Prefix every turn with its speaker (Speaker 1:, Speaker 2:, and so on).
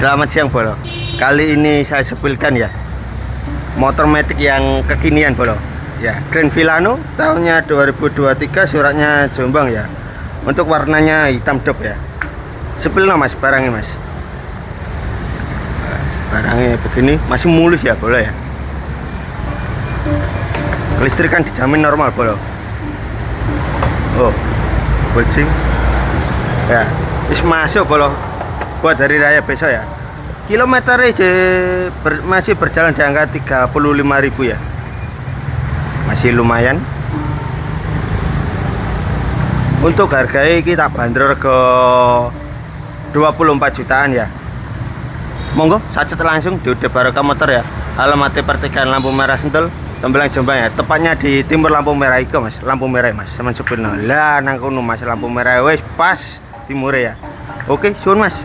Speaker 1: Selamat siang Bolo. Kali ini saya sepilkan ya motor matic yang kekinian Bolo. Ya, Grand Villano tahunnya 2023, suratnya Jombang ya. Untuk warnanya hitam dop ya. Sepil no Mas barangnya Mas. Barangnya begini masih mulus ya Bolo ya. Kelistrikan dijamin normal Bolo. Oh, kucing. Ya, wis masuk Bolo. Buat hari raya besok ya. Kilometernya masih berjalan di angka 35.000 ya. Masih lumayan. Untuk harganya kita bandrol ke 24 jutaan ya. Monggo sacet langsung di Ude Barokah Motor ya. Alamatnya pertigaan lampu merah Sentul, Tembelang Jombang ya. Tepatnya di timur lampu merah itu Mas. Lampu merah Mas. Sama supirno. Lah nang kono Mas lampu merah wis pas timur ya. Oke, suwun Mas.